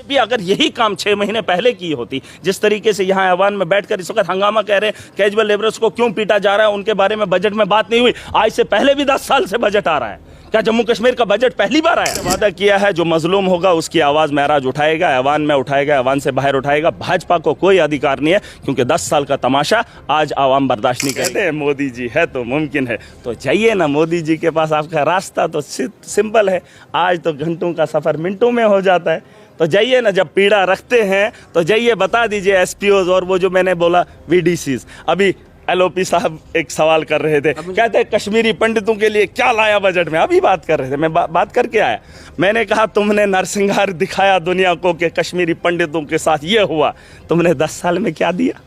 भी अगर यही काम 6 महीने पहले की होती, जिस तरीके से यहाँ ऐवान में बैठकर इस वक्त हंगामा कह रहे हैं कैजुअल लेबरर्स को क्यों पीटा जा रहा है, उनके बारे में बजट में बात नहीं हुई। आज से पहले भी 10 साल से बजट आ रहा है। क्या जम्मू कश्मीर का बजट पहली बार आया? वादा किया है जो मजलूम होगा उसकी आवाज़ महराज उठाएगा, ऐवान में उठाएगा, ऐवान से बाहर उठाएगा। भाजपा को कोई अधिकार नहीं है, क्योंकि 10 साल का तमाशा आज आवाम बर्दाश्त नहीं करते। मोदी जी है तो मुमकिन है, तो जाइए ना मोदी जी के पास। आपका रास्ता तो सिंपल है, आज तो घंटों का सफ़र मिनटों में हो जाता है। तो जाइए ना, जब पीड़ा रखते हैं तो जाइए बता दीजिए एसपीओज और वो जो मैंने बोला वीडीसीज। अभी एलओपी साहब एक सवाल कर रहे थे, कहते हैं कश्मीरी पंडितों के लिए क्या लाया बजट में। अभी बात कर रहे थे, मैं बात करके आया। मैंने कहा तुमने नरसिंहार दिखाया दुनिया को कि कश्मीरी पंडितों के साथ ये हुआ, तुमने 10 साल में क्या दिया?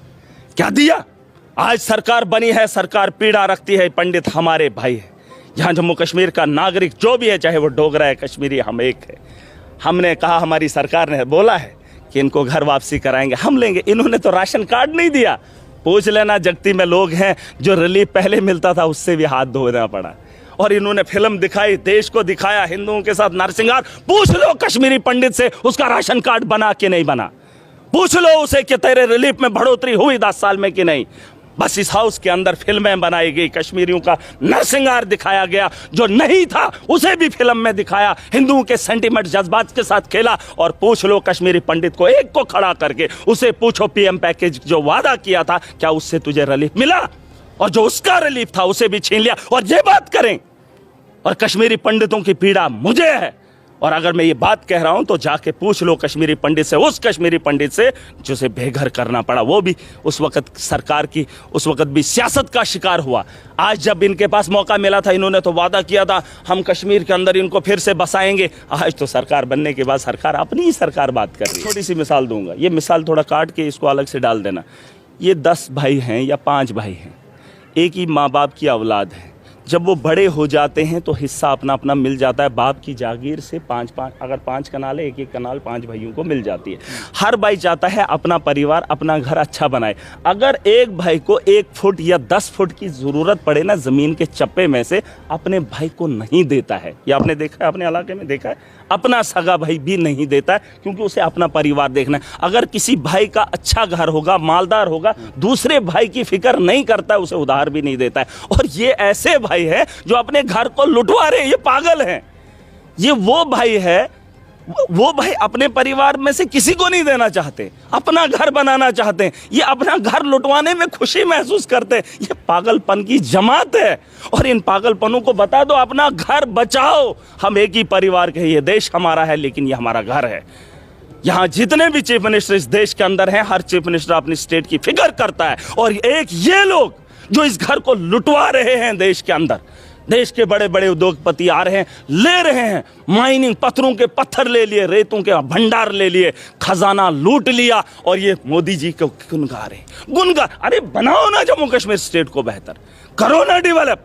क्या दिया? आज सरकार बनी है, सरकार पीड़ा रखती है। पंडित हमारे भाई है। यहाँ जम्मू कश्मीर का नागरिक जो भी है, चाहे वो डोगरा है, कश्मीरी, हम एक है। हमने कहा, हमारी सरकार ने बोला है कि इनको घर वापसी कराएंगे, हम लेंगे। इन्होंने तो राशन कार्ड नहीं दिया। पूछ लेना, जगती में लोग हैं जो रिलीफ पहले मिलता था उससे भी हाथ धोना पड़ा। और इन्होंने फिल्म दिखाई, देश को दिखाया हिंदुओं के साथ नरसिंहार। पूछ लो कश्मीरी पंडित से उसका राशन कार्ड बना कि नहीं बना। पूछ लो उसे कि तेरे रिलीफ में बढ़ोतरी हुई 10 साल में कि नहीं। बस इस हाउस के अंदर फिल्में बनाई गई, कश्मीरियों का नरसिंहार दिखाया गया, जो नहीं था उसे भी फिल्म में दिखाया, हिंदुओं के सेंटीमेंट जज्बात के साथ खेला। और पूछ लो कश्मीरी पंडित को, एक को खड़ा करके उसे पूछो पीएम पैकेज जो वादा किया था, क्या उससे तुझे रिलीफ मिला? और जो उसका रिलीफ था उसे भी छीन लिया। और ये बात करें, और कश्मीरी पंडितों की पीड़ा मुझे है। और अगर मैं ये बात कह रहा हूं तो जाके पूछ लो कश्मीरी पंडित से, उस कश्मीरी पंडित से जिसे बेघर करना पड़ा। वो भी उस वक्त सरकार की, उस वक्त भी सियासत का शिकार हुआ। आज जब इनके पास मौका मिला था, इन्होंने तो वादा किया था हम कश्मीर के अंदर इनको फिर से बसाएंगे। आज तो सरकार बनने के बाद सरकार अपनी ही सरकार बात कर रही है। छोटी सी मिसाल दूंगा, ये मिसाल थोड़ा काट के इसको अलग से डाल देना। ये 10 भाई हैं या 5 भाई हैं, एक ही माँ बाप की औलाद है। जब वो बड़े हो जाते हैं तो हिस्सा अपना अपना मिल जाता है। बाप की जागीर से 5-5, अगर 5 कनाल है, 1-1 कनाल 5 भाइयों को मिल जाती है। हर भाई चाहता है अपना परिवार, अपना घर अच्छा बनाए। अगर एक भाई को 1 फुट या 10 फुट की ज़रूरत पड़े ना ज़मीन के चप्पे में से, अपने भाई को नहीं देता है। या आपने देखा है, अपने इलाके में देखा है, अपना सगा भाई भी नहीं देता है, क्योंकि उसे अपना परिवार देखना है। अगर किसी भाई का अच्छा घर होगा, मालदार होगा, दूसरे भाई की फिक्र नहीं करता है, उसे उधार भी नहीं देता है। और ये ऐसे भाई है जो अपने घर को लुटवा रहे हैं, ये पागल हैं। ये वो भाई है, वो भाई अपने परिवार में से किसी को नहीं देना चाहते, अपना घर बनाना चाहते हैं। ये अपना घर लुटवाने में खुशी महसूस करते हैं। ये पागलपन की जमात है। और इन पागलपनों को बता दो, अपना घर बचाओ। हम एक ही परिवार के, ये देश हमारा है, लेकिन ये हमारा घर है। यहाँ जितने भी चीफ मिनिस्टर इस देश के अंदर हैं, हर चीफ मिनिस्टर अपनी स्टेट की फिक्र करता है। और एक ये लोग जो इस घर को लुटवा रहे हैं देश के अंदर, देश के बड़े बड़े उद्योगपति आ रहे हैं, ले रहे हैं माइनिंग, पत्थरों के पत्थर ले लिए, रेतों के भंडार ले लिए, खजाना लूट लिया। और ये मोदी जी को गुनगा रहे, गुनगा। अरे बनाओ ना जम्मू कश्मीर स्टेट को बेहतर, करो ना डेवलप,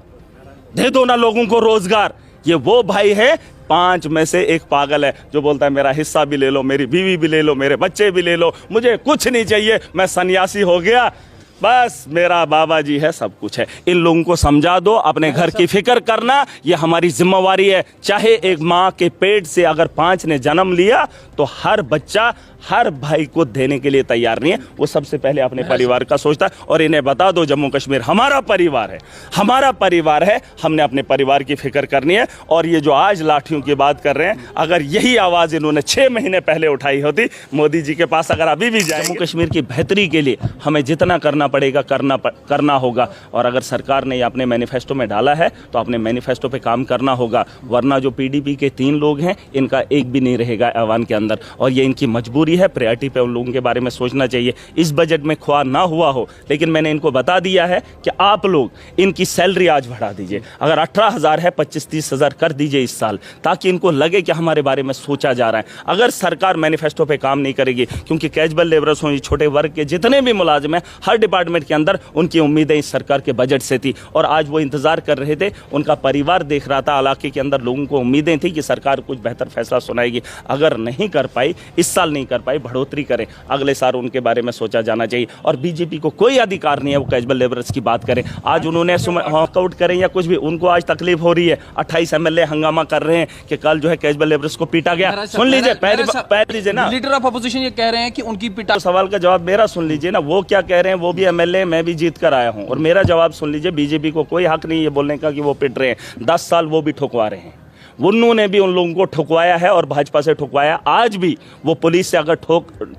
दे दो ना लोगों को रोजगार। ये वो भाई है, 5 में से एक पागल है जो बोलता है मेरा हिस्सा भी ले लो, मेरी बीवी भी ले लो, मेरे बच्चे भी ले लो, मुझे कुछ नहीं चाहिए, मैं सन्यासी हो गया, बस मेरा बाबा जी है, सब कुछ है। इन लोगों को समझा दो, अपने घर की फिक्र करना ये हमारी जिम्मेवारी है। चाहे एक माँ के पेट से अगर 5 ने जन्म लिया, तो हर बच्चा हर भाई को देने के लिए तैयार नहीं है। वो सबसे पहले अपने परिवार का सोचता है। और इन्हें बता दो, जम्मू कश्मीर हमारा परिवार है, हमारा परिवार है, हमने अपने परिवार की फिक्र करनी है। और ये जो आज लाठियों की बात कर रहे हैं, अगर यही आवाज़ इन्होंने 6 महीने पहले उठाई होती मोदी जी के पास, अगर अभी भी जाए, जम्मू कश्मीर की बेहतरी के लिए हमें जितना करना पड़ेगा करना होगा। और अगर सरकार ने अपने मैनिफेस्टो में डाला है तो अपने मैनिफेस्टो पे काम करना होगा, वरना जो पीडीपी के 3 लोग हैं, इनका एक भी नहीं रहेगा ऐवान के अंदर। और ये इनकी मजबूरी है, प्रायोरिटी पे उन लोगों के बारे में सोचना चाहिए। इस बजट में ख्वाह ना हुआ हो, लेकिन मैंने इनको बता दिया है कि आप लोग इनकी सैलरी आज बढ़ा दीजिए। अगर 18,000 है, 25-30 हज़ार कर दीजिए इस साल, ताकि इनको लगे कि हमारे बारे में सोचा जा रहा है। अगर सरकार मैनिफेस्टो पे काम नहीं करेगी, क्योंकि कैजुअल लेबरर्स हों, छोटे वर्ग के जितने भी मुलाजिम हैं, हर डिपार्टमेंट के अंदर उनकी उम्मीदें इस सरकार के बजट से थी और आज वो इंतजार कर रहे थे, उनका परिवार देख रहा था, इलाके के अंदर लोगों को उम्मीदें थी कि सरकार कुछ बेहतर फैसला सुनाएगी। अगर नहीं कर पाई, इस साल नहीं कर पाई, बढ़ोतरी करें, अगले साल उनके बारे में सोचा जाना चाहिए। और बीजेपी को कोई अधिकार नहीं है वो कैजुअल लेबरर्स की बात करें। आज उन्होंने वॉकआउट करें या कुछ भी, उनको आज तकलीफ हो रही है। 28 एमएलए हंगामा कर रहे हैं कि कल जो है कैजुअल लेबरर्स को पीटा गया। सुन लीजिए, पहले लीजिए ना, लीडर ऑफ अपोजिशन ये कह रहे हैं कि उनकी पिटा। सवाल का जवाब मेरा सुन लीजिए ना, वो क्या कह रहे हैं, वो भी एमएलए, मैं भी जीत कर आया हूं, और मेरा जवाब सुन लीजिए। बीजेपी को कोई हक नहीं है बोलने का कि वो पिट रहे हैं। 10 साल वो भी ठुकवा रहे हैं, उन्होंने भी उन लोगों को ठुकवाया है और भाजपा से ठुकवाया। आज भी वो पुलिस से अगर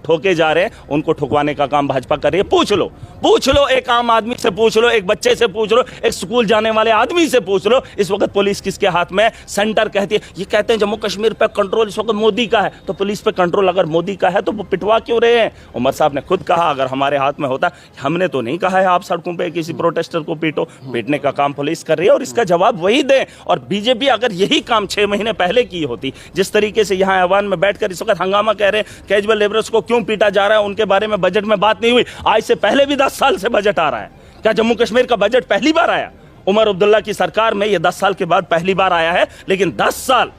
ठोके जा रहे हैं, उनको ठुकवाने का काम भाजपा कर रही है। पूछ लो, एक आम आदमी से पूछ लो, एक बच्चे से पूछ लो, एक स्कूल जाने वाले आदमी से पूछ लो, इस वक्त पुलिस किसके हाथ में है? सेंटर कहती है, ये कहते हैं जम्मू कश्मीर पे कंट्रोल इस वक्त मोदी का है, तो पुलिस पे कंट्रोल अगर मोदी का है तो वो पिटवा क्यों रहे हैं? उमर साहब ने खुद कहा अगर हमारे हाथ में होता, हमने तो नहीं कहा है आप सड़कों पे किसी प्रोटेस्टर को पीटो, पीटने का काम पुलिस कर रही है और इसका जवाब वही दें। और बीजेपी अगर यही काम 6 महीने पहले की होती, जिस तरीके से यहाँ ऐवान में बैठकर इस वक्त हंगामा कह रहे हैं कैजुअल लेबरर्स को क्यों पीटा जा रहा है, उनके बारे में बजट में बात नहीं हुई। आज से पहले भी 10 साल से बजट आ रहा है। क्या जम्मू कश्मीर का बजट पहली बार आया? उमर अब्दुल्ला की सरकार में ये 10 साल के बाद पहली बार आया है। लेकिन 10 साल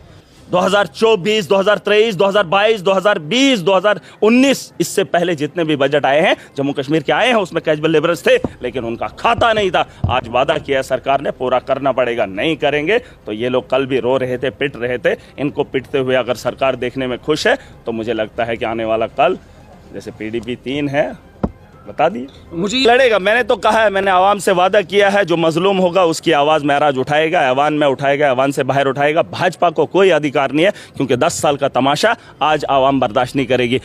2024, 2023, 2022, 2020, 2019, इससे पहले जितने भी बजट आए हैं जम्मू कश्मीर के आए हैं उसमें कैजुअल लेबरर्स थे, लेकिन उनका खाता नहीं था। आज वादा किया सरकार ने, पूरा करना पड़ेगा। नहीं करेंगे तो ये लोग कल भी रो रहे थे, पिट रहे थे। इनको पिटते हुए अगर सरकार देखने में खुश है तो मुझे लगता है कि आने वाला कल, जैसे PDP 3 है, बता दिए मुझे लड़ेगा। मैंने तो कहा है, मैंने आवाम से वादा किया है, जो मजलूम होगा उसकी आवाज़ महराज उठाएगा, ऐवान में उठाएगा, ऐवान से बाहर उठाएगा। भाजपा को कोई अधिकार नहीं है, क्योंकि 10 साल का तमाशा आज आवाम बर्दाश्त नहीं करेगी।